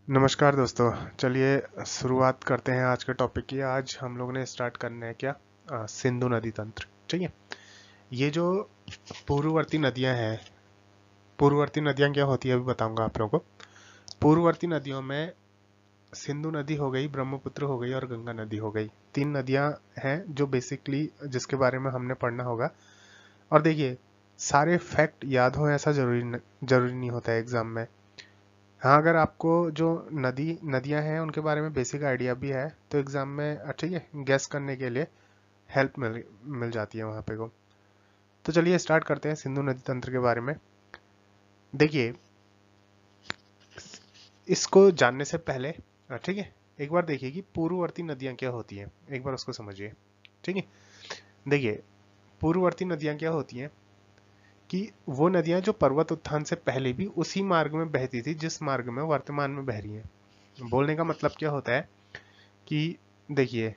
नमस्कार दोस्तों। चलिए शुरुआत करते हैं आज के टॉपिक की। आज हम लोग ने स्टार्ट करना है क्या, सिंधु नदी तंत्र। ठीक है। ये जो पूर्ववर्ती नदियां हैं, पूर्ववर्ती नदियां क्या होती है अभी बताऊंगा आप लोगों को। पूर्ववर्ती नदियों में सिंधु नदी हो गई, ब्रह्मपुत्र हो गई और गंगा नदी हो गई। तीन नदियां हैं जो बेसिकली जिसके बारे में हमने पढ़ना होगा। और देखिए, सारे फैक्ट याद हो ऐसा जरूरी नहीं होता है एग्जाम में। हाँ, अगर आपको जो नदियां हैं उनके बारे में बेसिक आइडिया भी है तो एग्जाम में ठीक है गैस करने के लिए हेल्प मिल जाती है वहां पे को। तो चलिए स्टार्ट करते हैं सिंधु नदी तंत्र के बारे में। देखिए, इसको जानने से पहले ठीक है एक बार देखिए कि पूर्ववर्ती नदियां क्या होती हैं, एक बार उसको समझिए। ठीक है। देखिए, पूर्ववर्ती नदियां क्या होती हैं कि वो नदियां जो पर्वत उत्थान से पहले भी उसी मार्ग में बहती थी जिस मार्ग में वर्तमान में बह रही हैं। बोलने का मतलब क्या होता है कि देखिए,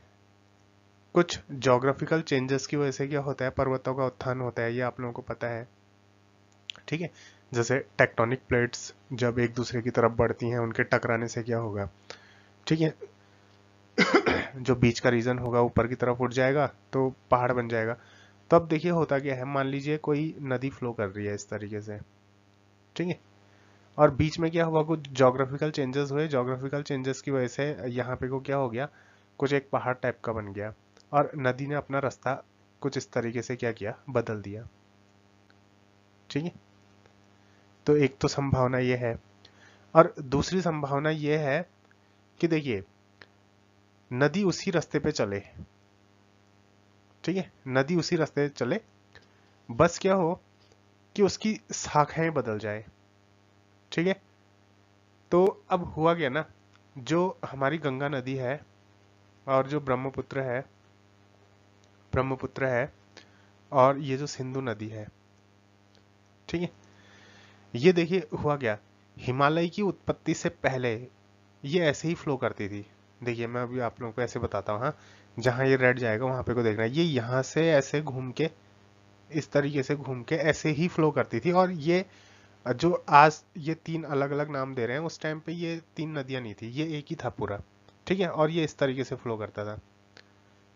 कुछ ज्योग्राफिकल चेंजेस की वजह से क्या होता है, पर्वतों का उत्थान होता है, ये आप लोगों को पता है। ठीक है। जैसे टेक्टोनिक प्लेट्स जब एक दूसरे की तरफ बढ़ती हैं उनके टकराने से क्या होगा, ठीक है, जो बीच का रीजन होगा ऊपर की तरफ उठ जाएगा तो पहाड़ बन जाएगा। तो अब देखिए होता क्या है, मान लीजिए कोई नदी फ्लो कर रही है इस तरीके से। ठीक है। और बीच में क्या हुआ, कुछ ज्योग्राफिकल चेंजेस हुए, ज्योग्राफिकल चेंजेस की वजह से यहाँ पे को क्या हो गया, कुछ एक पहाड़ टाइप का बन गया और नदी ने अपना रास्ता कुछ इस तरीके से क्या किया, बदल दिया। ठीक है। तो एक तो संभावना ये है और दूसरी संभावना ये है कि देखिए, नदी उसी रास्ते पे चले। ठीक है, नदी उसी रास्ते पे चले, बस क्या हो कि उसकी शाखाएं बदल जाए। ठीक है। तो अब हुआ क्या ना, जो हमारी गंगा नदी है और जो ब्रह्मपुत्र है और ये जो सिंधु नदी है। ठीक है। ये देखिए हुआ क्या, हिमालय की उत्पत्ति से पहले ये ऐसे ही फ्लो करती थी। देखिए मैं अभी आप लोगों को ऐसे बताता हूँ। हाँ, जहाँ ये रेड जाएगा वहां पे को देखना है, ये यहाँ से ऐसे घूम के इस तरीके से घूम के ऐसे ही फ्लो करती थी। और ये जो आज ये तीन अलग अलग नाम दे रहे हैं, उस टाइम पे ये तीन नदियां नहीं थी, ये एक ही था पूरा। ठीक है। और ये इस तरीके से फ्लो करता था।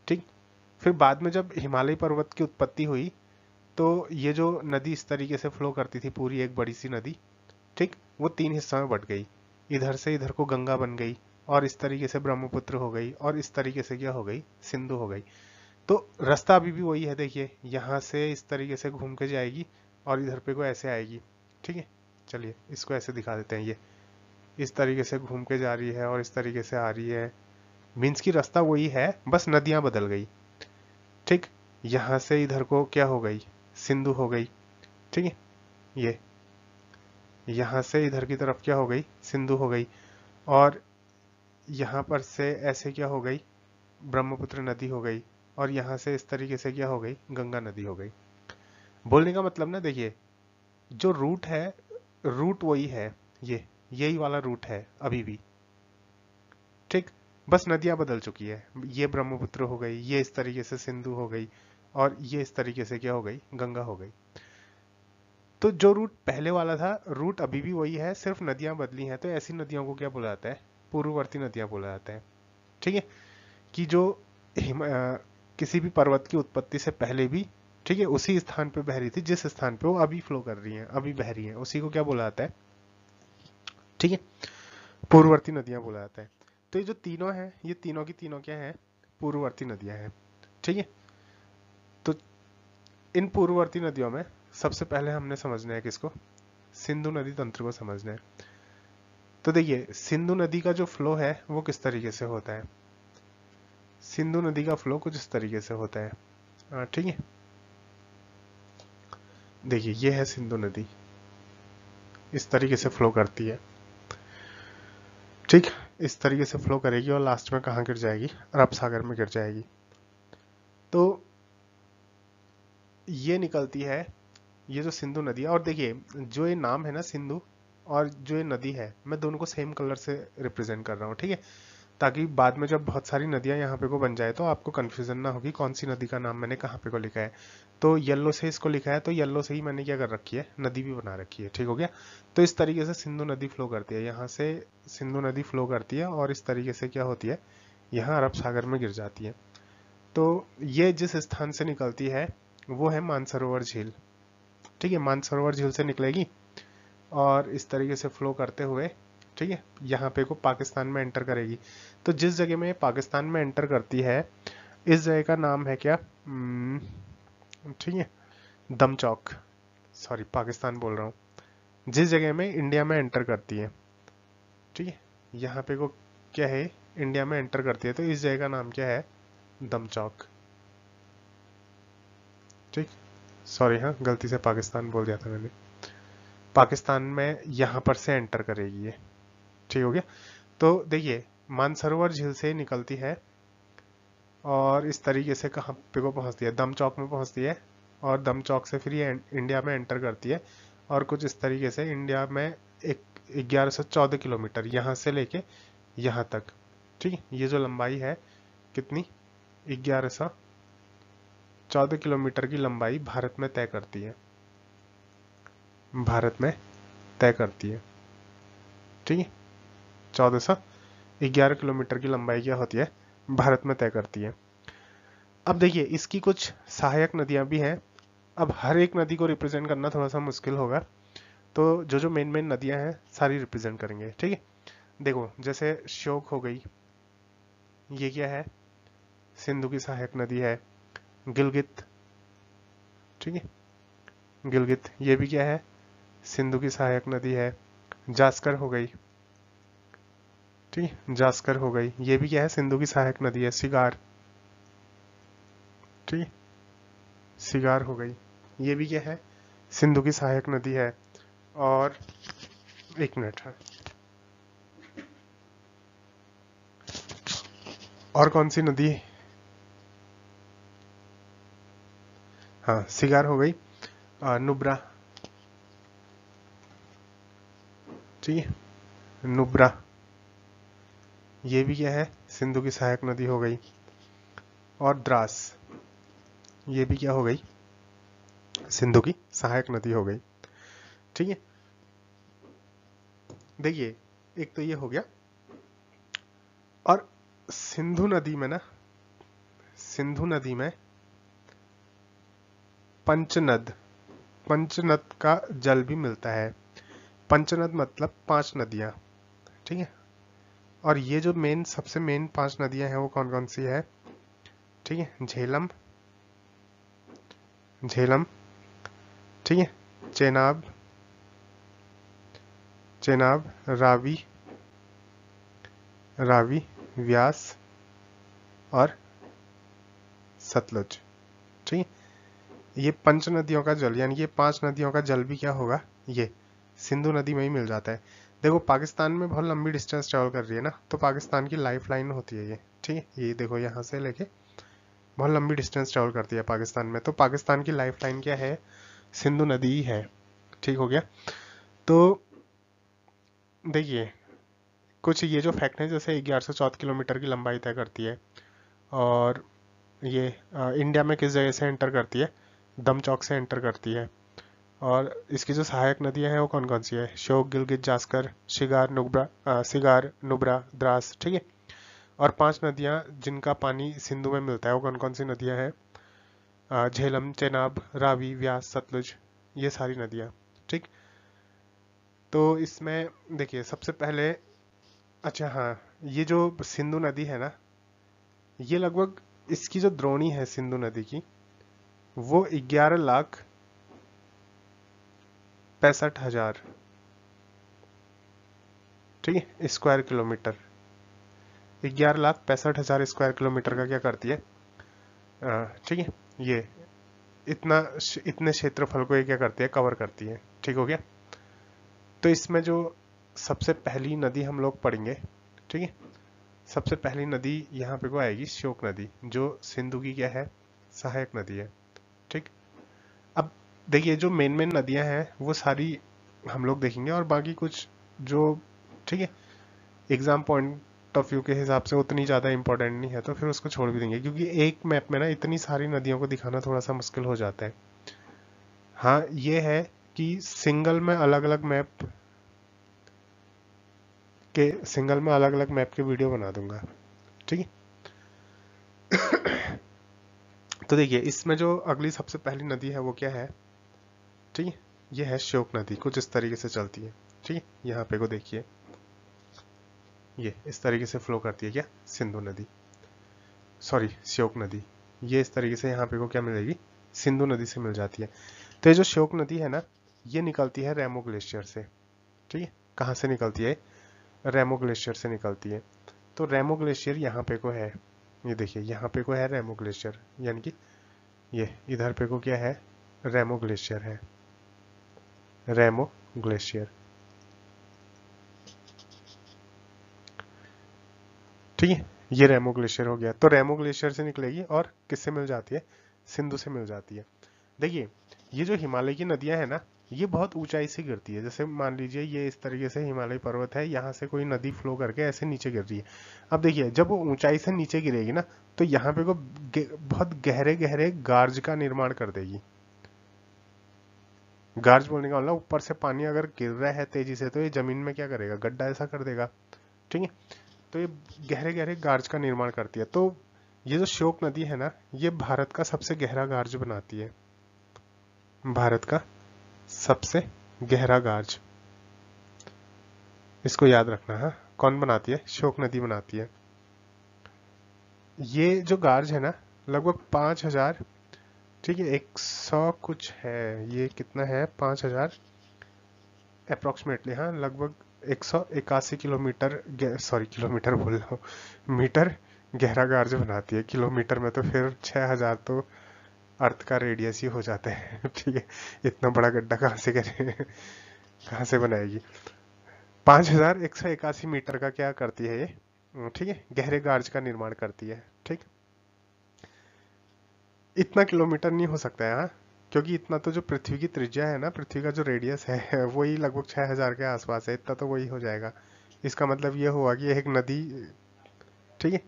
ठीक। फिर बाद में जब हिमालय पर्वत की उत्पत्ति हुई तो ये जो नदी इस तरीके से फ्लो करती थी, पूरी एक बड़ी सी नदी, ठीक, वो तीन हिस्सों में बट गई। इधर से इधर को गंगा बन गई और इस तरीके से ब्रह्मपुत्र हो गई और इस तरीके से क्या हो गई, सिंधु हो गई। तो रास्ता अभी भी वही है। देखिए, यहाँ से इस तरीके से घूम के जाएगी और इधर पे को ऐसे आएगी। ठीक है। चलिए इसको ऐसे दिखा देते हैं, ये इस तरीके से घूम के जा रही है और इस तरीके से आ रही है। मीन्स की रास्ता वही है, बस नदियां बदल गई। ठीक। यहाँ से इधर को क्या हो गई, सिंधु हो गई। ठीक है। ये यहाँ से इधर की तरफ क्या हो गई, सिंधु हो गई। और यहाँ पर से ऐसे क्या हो गई, ब्रह्मपुत्र नदी हो गई। और यहाँ से इस तरीके से क्या हो गई, गंगा नदी हो गई। बोलने का मतलब ना, देखिए, जो रूट है, रूट वही है, ये यही वाला रूट है अभी भी। ठीक। बस नदियां बदल चुकी है, ये ब्रह्मपुत्र हो गई, ये इस तरीके से सिंधु हो गई और ये इस तरीके से क्या हो गई, गंगा हो गई। तो जो रूट पहले वाला था, रूट अभी भी वही है, सिर्फ नदियां बदली हैं। तो ऐसी नदियों को क्या बोला जाता है, पूर्ववर्ती नदियां बोला जाता है। ठीक है। कि जो किसी भी पर्वत की उत्पत्ति से पहले भी, ठीक है, उसी स्थान पे बह रही थी जिस स्थान पे वो अभी फ्लो कर रही है, अभी बह रही है, उसी को क्या बोला जाता है, ठीक है, पूर्ववर्ती नदियां बोला जाता है। तो ये जो तीनों हैं, ये तीनों की तीनों क्या है, पूर्ववर्ती नदियां हैं। ठीक है। तो इन पूर्ववर्ती नदियों में सबसे पहले हमने समझना है किसको, सिंधु नदी तंत्र को समझना है। तो देखिए, सिंधु नदी का जो फ्लो है वो किस तरीके से होता है, सिंधु नदी का फ्लो कुछ इस तरीके से होता है। ठीक है। देखिए, ये है सिंधु नदी, इस तरीके से फ्लो करती है। ठीक। इस तरीके से फ्लो करेगी और लास्ट में कहाँ गिर जाएगी, अरब सागर में गिर जाएगी। तो ये निकलती है, ये जो सिंधु नदी है। और देखिए, जो ये नाम है ना सिंधु, और जो ये नदी है, मैं दोनों को सेम कलर से रिप्रेजेंट कर रहा हूँ। ठीक है। ताकि बाद में जब बहुत सारी नदियां यहाँ पे को बन जाए तो आपको कंफ्यूजन ना होगी कौन सी नदी का नाम मैंने कहाँ पे को लिखा है। तो येलो से इसको लिखा है तो येलो से ही मैंने क्या कर रखी है, नदी भी बना रखी है। ठीक हो गया। तो इस तरीके से सिंधु नदी फ्लो करती है, यहाँ से सिंधु नदी फ्लो करती है और इस तरीके से क्या होती है, यहाँ अरब सागर में गिर जाती है। तो ये जिस स्थान से निकलती है वो है मानसरोवर झील। ठीक है, मानसरोवर झील से निकलेगी और इस तरीके से फ्लो करते हुए, ठीक है, यहाँ पे को पाकिस्तान में एंटर करेगी। तो जिस जगह में पाकिस्तान में एंटर करती है इस जगह का नाम है क्या, ठीक है, दमचौक। सॉरी, पाकिस्तान बोल रहा हूँ। जिस जगह में इंडिया में एंटर करती है, ठीक है, यहाँ पे को क्या है, इंडिया में एंटर करती है, तो इस जगह का नाम क्या है, दमचौक। ठीक, सॉरी, हाँ गलती से पाकिस्तान बोल दिया था मैंने। पाकिस्तान में यहाँ पर से एंटर करेगी ये। ठीक हो गया। तो देखिए, मानसरोवर झील से निकलती है और इस तरीके से कहाँ पे को पहुंचती है, दम चौक में पहुंचती है और दम चौक से फिर ये इंडिया में एंटर करती है और कुछ इस तरीके से इंडिया में एक 1114 किलोमीटर यहाँ से लेके यहाँ तक, ठीक है, ये जो लंबाई है कितनी, 1114 किलोमीटर की लंबाई भारत में तय करती है, भारत में तय करती है। ठीक है, 1411 किलोमीटर की लंबाई क्या होती है, भारत में तय करती है। अब देखिए, इसकी कुछ सहायक नदियां भी हैं। अब हर एक नदी को रिप्रेजेंट करना थोड़ा सा मुश्किल होगा, तो जो जो मेन मेन नदियां हैं सारी रिप्रेजेंट करेंगे। ठीक है, देखो जैसे श्योक हो गई, ये क्या है, सिंधु की सहायक नदी है। गिलगित, ठीक है, गिलगित ये भी क्या है, सिंधु की सहायक नदी है। जास्कर हो गई, ठीक है, जास्कर हो गई, ये भी क्या है, सिंधु की सहायक नदी है। सिगार, ठीक है, सिगार हो गई, ये भी क्या है, सिंधु की सहायक नदी है। और एक मिनट है, और कौन सी नदी, हाँ सिगार हो गई। नुब्रा, ठीक है, नुब्रा ये भी क्या है, सिंधु की सहायक नदी हो गई। और द्रास, ये भी क्या हो गई, सिंधु की सहायक नदी हो गई। ठीक है, देखिए एक तो ये हो गया। और सिंधु नदी में ना, सिंधु नदी में पंचनद, पंचनद का जल भी मिलता है। पंचनद मतलब 5 नदियां। ठीक है, और ये जो मेन सबसे मेन 5 नदियां हैं वो कौन कौन सी है, ठीक है, झेलम, झेलम, ठीक है, चेनाब, चेनाब, रावी, रावी, व्यास और सतलुज। ठीक है, ये पंच नदियों का जल, यानी ये 5 नदियों का जल भी क्या होगा, ये सिंधु नदी में ही मिल जाता है। देखो पाकिस्तान में बहुत लंबी डिस्टेंस ट्रेवल कर रही है ना, तो पाकिस्तान की लाइफ लाइन होती है ये। ठीक है, ये देखो यहाँ से लेके बहुत लंबी डिस्टेंस ट्रेवल करती है पाकिस्तान में, तो पाकिस्तान की लाइफ लाइन क्या है, सिंधु नदी ही है। ठीक हो गया। तो देखिए कुछ ये जो फैक्ट है, जैसे 1114 किलोमीटर की लंबाई तय करती है और ये इंडिया में किस जगह से एंटर करती है, दमचौक से एंटर करती है। और इसकी जो सहायक नदियां हैं वो कौन कौन सी है, श्योक, गिलगित, जास्कर, शिगार, नुब्रा, सिगार, नुब्रा, द्रास। ठीक है, और 5 नदियां जिनका पानी सिंधु में मिलता है वो कौन कौन सी नदियां हैं, झेलम, चेनाब, रावी, व्यास, सतलुज, ये सारी नदियां। ठीक, तो इसमें देखिए सबसे पहले, अच्छा हाँ, ये जो सिंधु नदी है ना, ये लगभग, इसकी जो द्रोणी है सिंधु नदी की, वो 11,65,000, ठीक है, स्क्वायर किलोमीटर, 11,65,000 स्क्वायर किलोमीटर का क्या करती है, ठीक है, ये इतना, इतने क्षेत्रफल को ये क्या करती है, कवर करती है। ठीक हो गया। तो इसमें जो सबसे पहली नदी हम लोग पढ़ेंगे, ठीक है, सबसे पहली नदी यहाँ पे को आएगी श्योक नदी, जो सिंधु की क्या है, सहायक नदी है। ठीक, अब देखिए जो मेन मेन नदियां हैं वो सारी हम लोग देखेंगे और बाकी कुछ जो, ठीक है, exam point point of view के हिसाब से उतनी ज़्यादा इंपॉर्टेंट नहीं है, तो फिर उसको छोड़ भी देंगे, क्योंकि एक मैप में ना इतनी सारी नदियों को दिखाना थोड़ा सा मुश्किल हो जाता है। हाँ ये है कि सिंगल में अलग अलग मैप के वीडियो बना दूंगा, ठीक है। तो देखिए इसमें जो अगली सबसे पहली नदी है वो क्या है, ठीक है, ये है श्योक नदी। कुछ इस तरीके से चलती है, ठीक है। यहाँ पे को देखिए, ये इस तरीके से फ्लो करती है क्या, सिंधु नदी, सॉरी श्योक नदी। ये इस तरीके से यहाँ पे को क्या मिलेगी, सिंधु नदी से मिल जाती है। तो ये जो श्योक नदी है ना, ये निकलती है रेमो ग्लेशियर से, ठीक है। कहाँ से निकलती है, रेमो ग्लेशियर से निकलती है। तो रेमो ग्लेशियर यहाँ पे को है, ये देखिए यहाँ पे को है रेमो ग्लेशियर, यानी कि ये इधर पे को क्या है, रेमो ग्लेशियर है, रेमो ग्लेशियर, ठीक है। ये रेमो ग्लेशियर हो गया। तो रेमो ग्लेशियर से निकलेगी और किससे मिल जाती है, सिंधु से मिल जाती है। देखिए ये जो हिमालय की नदियां है ना, ये बहुत ऊंचाई से गिरती है। जैसे मान लीजिए ये इस तरीके से हिमालय पर्वत है, यहाँ से कोई नदी फ्लो करके ऐसे नीचे गिर रही है। अब देखिए जब वो ऊंचाई से नीचे गिरेगी ना, तो यहाँ पे को बहुत गहरे गहरे गार्ज का निर्माण कर देगी। गार्ज बोलने का मतलब ऊपर से पानी अगर गिर रहा है तेजी से, तो ये जमीन में क्या करेगा, गड्ढा ऐसा कर देगा, ठीक है। तो ये गहरे गहरे गार्ज का निर्माण करती है। तो ये जो श्योक नदी है ना, ये भारत का सबसे गहरा गार्ज बनाती है, भारत का सबसे गहरा गार्ज, इसको याद रखना। हाँ कौन बनाती है, श्योक नदी बनाती है। ये जो गार्ज है ना, लगभग 5,000, ठीक है, 100 कुछ है, ये कितना है, 5,000 अप्रोक्सीमेटली, हाँ लगभग 181 किलोमीटर, सॉरी किलोमीटर बोल रहा हूँ, मीटर गहरा गार्ज बनाती है। किलोमीटर में तो फिर 6,000 तो अर्थ का रेडियस ही हो जाता है, ठीक है। इतना बड़ा गड्ढा कहाँ से करें, कहाँ से बनाएगी। 5,181 मीटर का क्या करती है ये, ठीक है, गहरे गार्ज का निर्माण करती है, ठीक। इतना किलोमीटर नहीं हो सकता है, हाँ, क्योंकि इतना तो जो पृथ्वी की त्रिज्या है ना, पृथ्वी का जो रेडियस है वही लगभग 6,000 के आसपास है, इतना तो वही हो जाएगा। इसका मतलब ये हुआ कि एक नदी, ठीक है,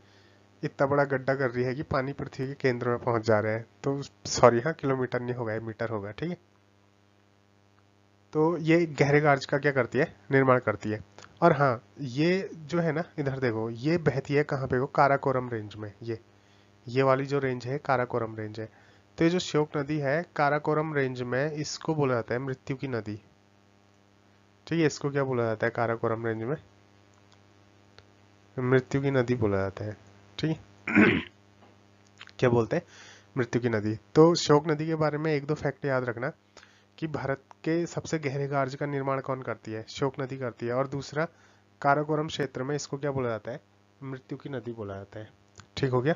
इतना बड़ा गड्ढा कर रही है कि पानी पृथ्वी के केंद्र में पहुंच जा रहा है। तो सॉरी, हाँ किलोमीटर नहीं होगा, मीटर होगा, ठीक है। तो ये गहरे गार्ज का क्या करती है, निर्माण करती है। और हाँ ये जो है ना, इधर देखो ये बहती है कहाँ पे, वो काराकोरम रेंज में। ये वाली जो रेंज है काराकोरम रेंज है। तो ये जो श्योक नदी है काराकोरम रेंज में, इसको बोला जाता है मृत्यु की नदी, ठीक है। इसको क्या बोला जाता है काराकोरम रेंज में, मृत्यु की नदी बोला जाता है, ठीक है। क्या बोलते हैं, मृत्यु की नदी। तो श्योक नदी के बारे में एक दो फैक्ट याद रखना, कि भारत के सबसे गहरे गार्ज का निर्माण कौन करती है, श्योक नदी करती है। और दूसरा, काराकोरम क्षेत्र में इसको क्या बोला जाता है, मृत्यु की नदी बोला जाता है, ठीक हो गया।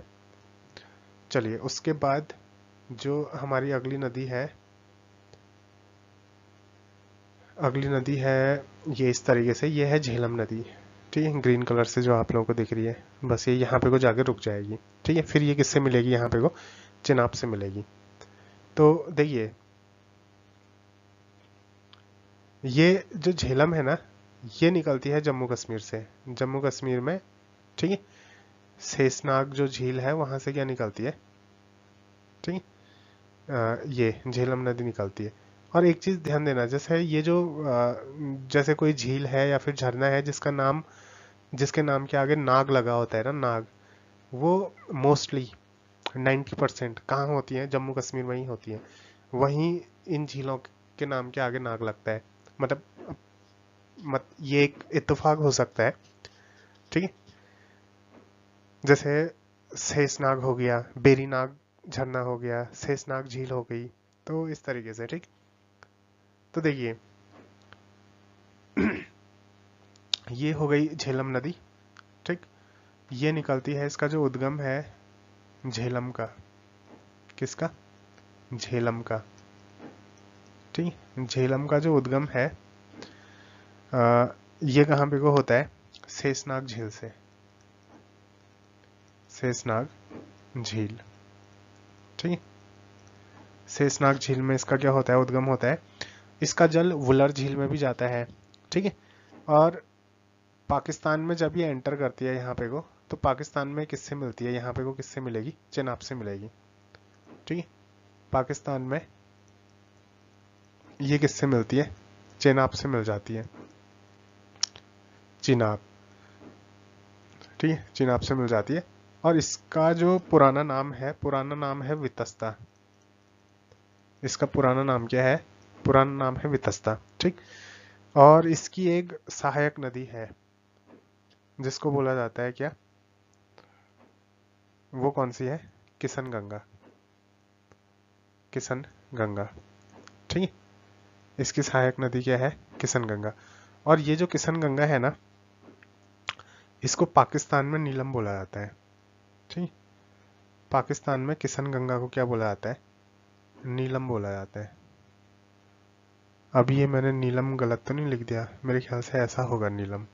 चलिए उसके बाद जो हमारी अगली नदी है, ये इस तरीके से, ये है झेलम नदी, ठीक है। ग्रीन कलर से जो आप लोगों को दिख रही है, बस ये यहाँ पे को जाके रुक जाएगी, ठीक है। फिर ये किससे मिलेगी, यहाँ पे को चिनाब से मिलेगी। तो देखिए ये जो झेलम है ना, ये निकलती है जम्मू कश्मीर से, जम्मू कश्मीर में, ठीक है। शेषनाग जो झील है वहां से क्या निकलती है, ठीक है, ये झेलम नदी निकलती है। और एक चीज ध्यान देना, जैसे ये जो जैसे कोई झील है या फिर झरना है जिसके नाम के आगे नाग लगा होता है ना, नाग, वो मोस्टली 90% कहाँ होती है, जम्मू कश्मीर में ही होती है। वहीं इन झीलों के नाम के आगे नाग लगता है, मतलब ये एक इत्तेफाक हो सकता है, ठीक है। जैसे शेषनाग हो गया, बेरीनाग झरना हो गया, शेषनाग झील हो गई, तो इस तरीके से, ठीक। तो देखिए ये हो गई झेलम नदी, ठीक। ये निकलती है, इसका जो उद्गम है झेलम का, किसका, झेलम का, ठीक। झेलम का जो उद्गम है ये कहाँ पे को होता है, शेषनाग झील से, शेषनाग झील, ठीक है। शेषनाग झील में इसका क्या होता है, उद्गम होता है। इसका जल वुलर झील में भी जाता है, ठीक है। और पाकिस्तान में जब ये एंटर करती है यहाँ पे को, तो पाकिस्तान में किससे मिलती है, यहाँ पे को किससे मिलेगी, चेनाब से मिलेगी। ठीक है, पाकिस्तान में ये किससे मिलती है, चेनाब से मिल जाती है, चिनाब। ठीक है, चिनाब से मिल जाती है। और इसका जो पुराना नाम है वितस्ता। इसका पुराना नाम क्या है, पुराना नाम है वितस्ता। ठीक, और इसकी एक सहायक नदी है जिसको बोला जाता है क्या, वो कौन सी है, किशन गंगा। किशन गंगा। ठीक है, इसकी सहायक नदी क्या है, किशन गंगा। और ये जो किशन गंगा है ना, इसको पाकिस्तान में नीलम बोला जाता है। ठीक, पाकिस्तान में किशन गंगा को क्या बोला जाता है, नीलम बोला जाता है। अब ये मैंने नीलम गलत तो नहीं लिख दिया, मेरे ख्याल से ऐसा होगा नीलम।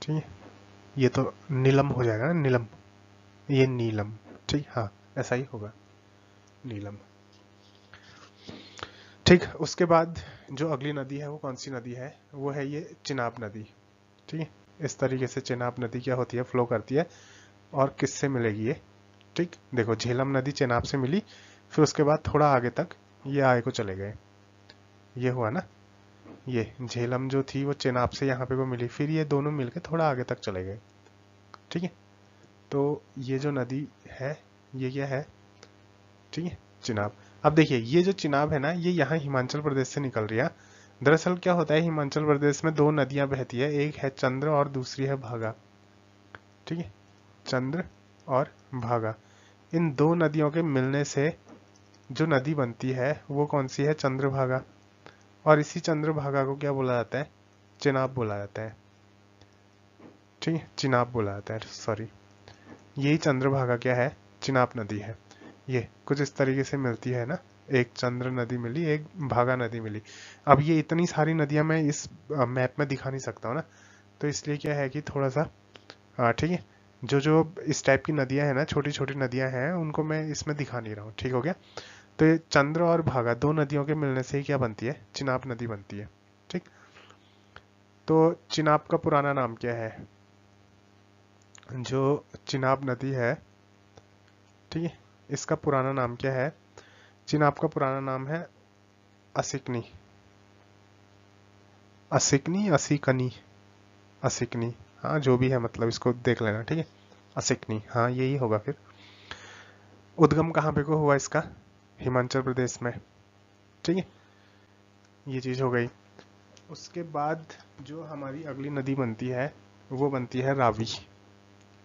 ठीक है, ये तो नीलम हो जाएगा ना, नीलम, ये नीलम। ठीक, हाँ ऐसा ही होगा, नीलम। ठीक, उसके बाद जो अगली नदी है वो कौन सी नदी है, वो है ये चिनाब नदी। ठीक है, इस तरीके से चिनाब नदी क्या होती है, फ्लो करती है। और किससे मिलेगी ये, ठीक, देखो झेलम नदी चिनाब से मिली, फिर उसके बाद थोड़ा आगे तक ये आगे को चले गए, ये हुआ ना, ये झेलम जो थी वो चिनाब से यहाँ पे को मिली, फिर ये दोनों मिलके थोड़ा आगे तक चले गए। ठीक है, तो ये जो नदी है ये क्या है, ठीक है, चिनाब। अब देखिए ये जो चिनाब है ना, ये यहाँ हिमाचल प्रदेश से निकल रही है। दरअसल क्या होता है, हिमाचल प्रदेश में दो नदियां बहती है, एक है चंद्र और दूसरी है भागा। ठीक है, चंद्र और भागा, इन दो नदियों के मिलने से जो नदी बनती है वो कौन सी है, चंद्रभागा। और इसी चंद्रभागा को क्या बोला जाता है, चिनाब बोला जाता है। ठीक है, चिनाब बोला जाता है, सॉरी, यही चंद्रभागा क्या है, चिनाब नदी है। ये कुछ इस तरीके से मिलती है ना, एक चंद्र नदी मिली, एक भागा नदी मिली। अब ये इतनी सारी नदियां मैं इस मैप में दिखा नहीं सकता हूँ ना, तो इसलिए क्या है कि थोड़ा सा, ठीक है, जो जो इस टाइप की नदियां हैं ना, छोटी छोटी नदियां हैं, उनको मैं इसमें दिखा नहीं रहा हूँ। ठीक हो गया, तो ये चंद्र और भागा दो नदियों के मिलने से ही क्या बनती है, चिनाब नदी बनती है। ठीक, तो चिनाब का पुराना नाम क्या है, जो चिनाब नदी है, ठीक है, इसका पुराना नाम क्या है, चिनाब का पुराना नाम है असिकनी। असिकनी, असिकनी, असिकनी, हाँ जो भी है, मतलब इसको देख लेना। ठीक है, असिकनी, हाँ यही होगा। फिर उद्गम कहाँ पे को हुआ इसका, हिमाचल प्रदेश में। ठीक है, ये चीज हो गई। उसके बाद जो हमारी अगली नदी बनती है वो बनती है रावी।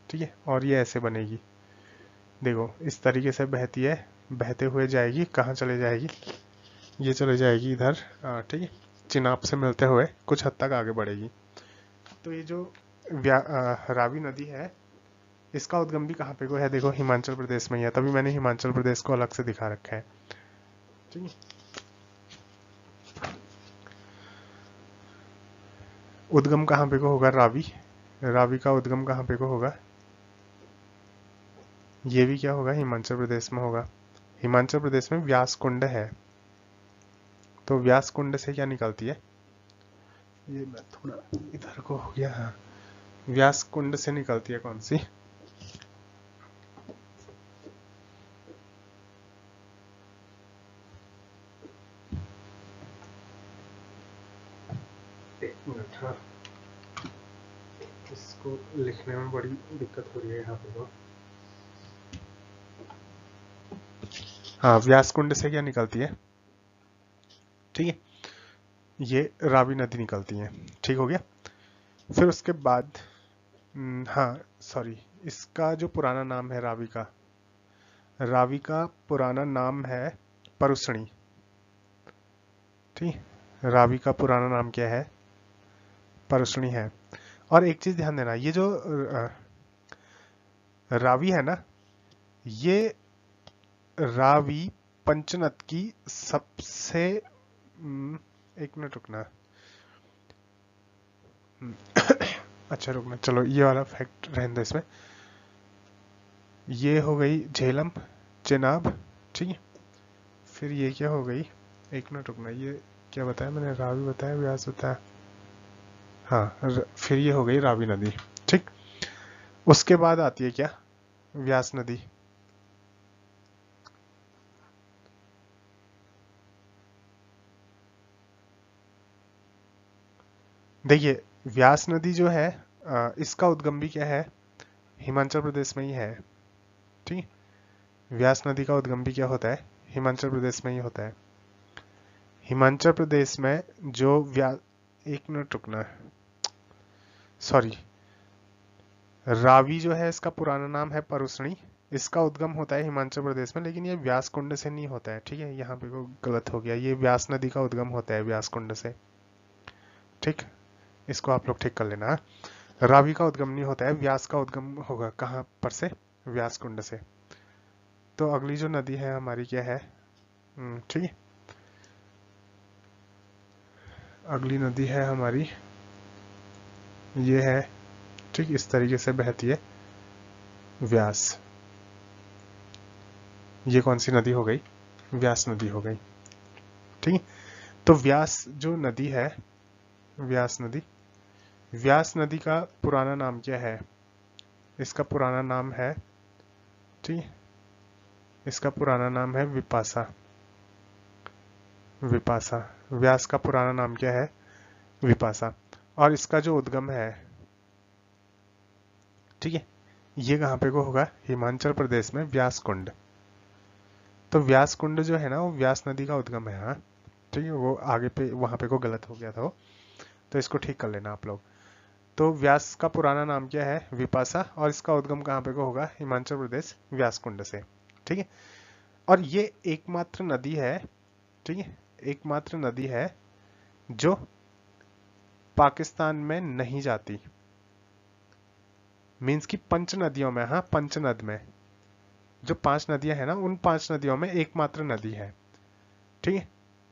ठीक है, और ये ऐसे बनेगी, देखो इस तरीके से बहती है, बहते हुए जाएगी, कहाँ चले जाएगी, ये चले जाएगी इधर। ठीक है, चिनाब से मिलते हुए कुछ हद तक आगे बढ़ेगी। तो ये जो रावी नदी है, इसका उद्गम भी कहाँ पे को है, देखो हिमाचल प्रदेश में ही है, तभी मैंने हिमाचल प्रदेश को अलग से दिखा रखा है। ठीक है, उद्गम कहाँ पे को होगा, रावी, रावी का उद्गम कहाँ पे को होगा, ये भी क्या होगा, हिमाचल प्रदेश में होगा। हिमाचल प्रदेश में व्यास कुंड है, तो व्यास कुंड से क्या निकलती है, ये मैं थोड़ा इधर को हो गया, हाँ, व्यास कुंड से निकलती है कौन सी, एक मिनट, हाँ इसको लिखने में बड़ी दिक्कत हो रही है यहाँ पे तो। हाँ, व्यास कुंड से क्या निकलती है, ठीक है, ये रावी नदी निकलती है। ठीक हो गया, फिर उसके बाद हाँ सॉरी, इसका जो पुराना नाम है रावी का, रावी का पुराना नाम है परुसणी। ठीक, रावी का पुराना नाम क्या है, परुसणी है। और एक चीज ध्यान देना, ये जो रावी है ना, ये रावी पंचनद की सबसे एक मिनट रुकना, अच्छा रुकना, चलो ये वाला फैक्ट रहने दो इसमें। ये हो गई झेलम, चिनाब, ठीक है, फिर ये क्या हो गई, एक मिनट रुकना, ये क्या बताया मैंने, रावी बताया, व्यास बताया, हाँ, फिर ये हो गई रावी नदी। ठीक, उसके बाद आती है क्या, व्यास नदी। देखिए, व्यास नदी जो है इसका उद्गम भी क्या है, हिमाचल प्रदेश में ही है। ठीक है, व्यास नदी का उद्गम भी क्या होता है, हिमाचल प्रदेश में ही होता है। हिमाचल प्रदेश में जो एक मिनट रुकना, सॉरी, रावी जो है इसका पुराना नाम है परुसणी। इसका उद्गम होता है हिमाचल प्रदेश में, लेकिन ये व्यास कुंड से नहीं होता है। ठीक है, यहाँ पे को गलत हो गया, ये व्यास नदी का उद्गम होता है व्यास कुंड से। ठीक, इसको आप लोग ठीक कर लेना। रावी का उद्गम नहीं होता है, व्यास का उद्गम होगा कहाँ पर से, व्यास कुंड से। तो अगली जो नदी है हमारी क्या है, ठीक है, अगली नदी है हमारी ये है। ठीक, इस तरीके से बहती है व्यास। ये कौन सी नदी हो गई, व्यास नदी हो गई। ठीक है, तो व्यास जो नदी है, व्यास नदी, व्यास नदी का पुराना नाम क्या है, इसका पुराना नाम है, ठीक है, इसका पुराना नाम है विपासा। विपासा, व्यास का पुराना नाम क्या है, विपासा। और इसका जो उद्गम है, ठीक है, ये कहाँ पे को होगा, हिमाचल प्रदेश में व्यास कुंड। तो व्यास कुंड जो है ना वो व्यास नदी का उद्गम है। हाँ, ठीक है, वो आगे पे वहां पे को गलत हो गया था वो, तो इसको ठीक कर लेना आप लोग। तो व्यास का पुराना नाम क्या है, विपासा, और इसका उद्गम कहाँ पे को होगा, हिमाचल प्रदेश व्यास कुंड से। ठीक है, और ये एकमात्र नदी है, ठीक है, एकमात्र नदी है जो पाकिस्तान में नहीं जाती। मीन्स की पंच नदियों में, हाँ पंचनद में जो 5 नदियां हैं ना, उन 5 नदियों में एकमात्र नदी है, ठीक है,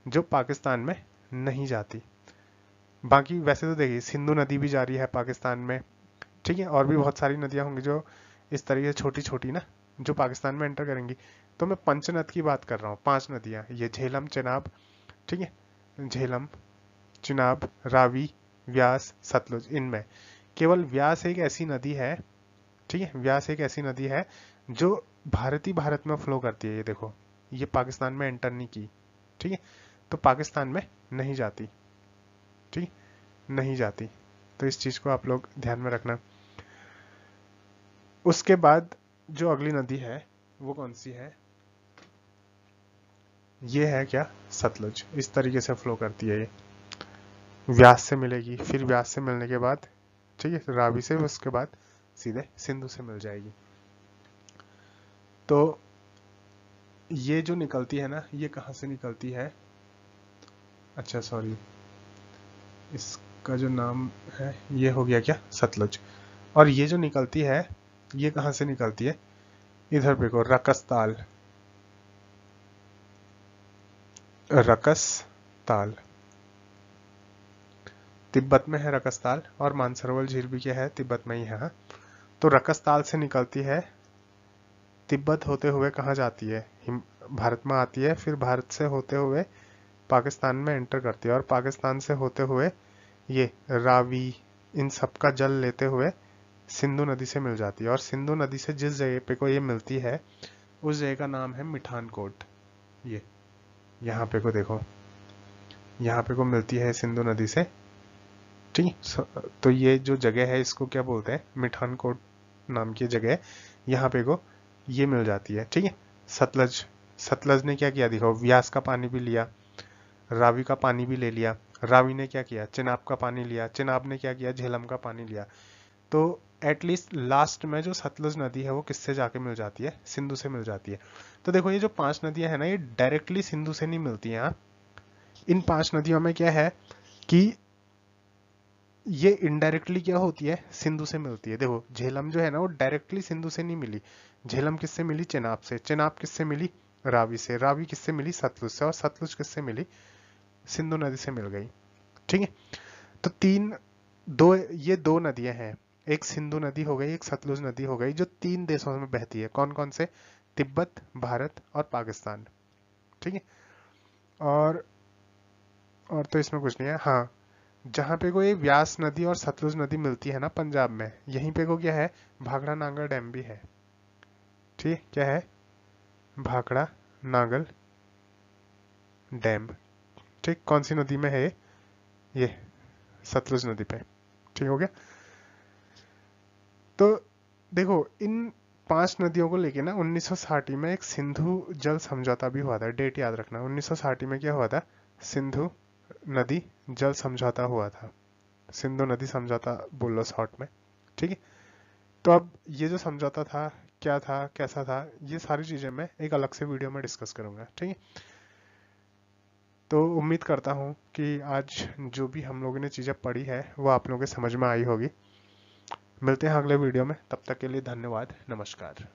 जो पाकिस्तान में नहीं जाती। बाकी वैसे तो देखिए सिंधु नदी भी जारी है पाकिस्तान में, ठीक है, और भी बहुत सारी नदियां होंगी जो इस तरीके से छोटी छोटी ना, जो पाकिस्तान में एंटर करेंगी। तो मैं पंचनद की बात कर रहा हूँ, 5 नदियां, ये झेलम, चेनाब, ठीक है, झेलम, चिनाब, रावी, व्यास, सतलुज, इनमें केवल व्यास एक ऐसी नदी है, ठीक है, व्यास एक ऐसी नदी है जो भारत में फ्लो करती है। ये देखो, ये पाकिस्तान में एंटर नहीं की, ठीक है, तो पाकिस्तान में नहीं जाती, ठीक, नहीं जाती। तो इस चीज को आप लोग ध्यान में रखना। उसके बाद जो अगली नदी है वो कौन सी है, ये है क्या, सतलुज। इस तरीके से फ्लो करती है ये, व्यास से मिलेगी, फिर व्यास से मिलने के बाद, ठीक है, रावी से, उसके बाद सीधे सिंधु से मिल जाएगी। तो ये जो निकलती है ना, ये कहाँ से निकलती है, अच्छा सॉरी, इसका जो नाम है ये हो गया क्या, सतलुज। और ये जो निकलती है ये कहाँ से निकलती है, इधर देखो, रकसताल, रकसताल, तिब्बत में है रकसताल, और मानसरोवर झील भी क्या है, तिब्बत में ही है। तो रकसताल से निकलती है, तिब्बत होते हुए कहाँ जाती है, भारत में आती है, फिर भारत से होते हुए पाकिस्तान में एंटर करती है, और पाकिस्तान से होते हुए ये रावी, इन सब का जल लेते हुए सिंधु नदी से मिल जाती है। और सिंधु नदी से जिस जगह पे को ये मिलती है उस जगह का नाम है मिठानकोट। ये यहाँ पे को देखो, यहाँ पे को मिलती है सिंधु नदी से, ठीक, तो ये जो जगह है इसको क्या बोलते हैं, मिठानकोट नाम की जगह, यहाँ पे को ये मिल जाती है। ठीक है, सतलज, सतलज ने क्या किया दिखाओ, व्यास का पानी भी लिया, रावी का पानी भी ले लिया, रावी ने क्या किया, चिनाब का पानी लिया, चिनाब ने क्या किया, झेलम का पानी लिया। तो एटलीस्ट लास्ट में जो सतलुज नदी है वो किससे जाके मिल जाती है, सिंधु से मिल जाती है। तो देखो ये जो 5 नदियां है ना, ये डायरेक्टली सिंधु से नहीं मिलती हैं। इन 5 नदियों में क्या है कि ये इनडायरेक्टली क्या होती है, सिंधु से मिलती है। देखो झेलम जो है ना वो डायरेक्टली सिंधु से नहीं मिली, झेलम किससे मिली, चिनाब से, चिनाब किससे मिली, रावी से, रावी किससे मिली, सतलुज से, और सतलुज किससे मिली, सिंधु नदी से मिल गई। ठीक है, तो ये दो नदियां हैं, एक सिंधु नदी हो गई, एक सतलुज नदी हो गई, जो 3 देशों में बहती है। कौन कौन से, तिब्बत, भारत और पाकिस्तान। ठीक है, और और तो इसमें कुछ नहीं है। हाँ, जहां पे को ये व्यास नदी और सतलुज नदी मिलती है ना पंजाब में, यहीं पे को क्या है, भाखड़ा नांगल डैम भी है। ठीक, क्या है, भाखड़ा नांगल डैम। ठीक, कौन सी नदी में है ये, सतलुज नदी पे। ठीक हो गया। तो देखो इन 5 नदियों को लेके ना 1960 में एक सिंधु जल समझौता भी हुआ था। डेट याद रखना, 1960 में क्या हुआ था, सिंधु नदी जल समझौता हुआ था। सिंधु नदी समझौता बोल लो शॉर्ट में। ठीक है। तो अब ये जो समझौता था, क्या था, कैसा था, ये सारी चीजें मैं एक अलग से वीडियो में डिस्कस करूंगा। ठीक है। तो उम्मीद करता हूँ कि आज जो भी हम लोगों ने चीजें पढ़ी है वो आप लोगों के समझ में आई होगी। मिलते हैं अगले वीडियो में, तब तक के लिए धन्यवाद, नमस्कार।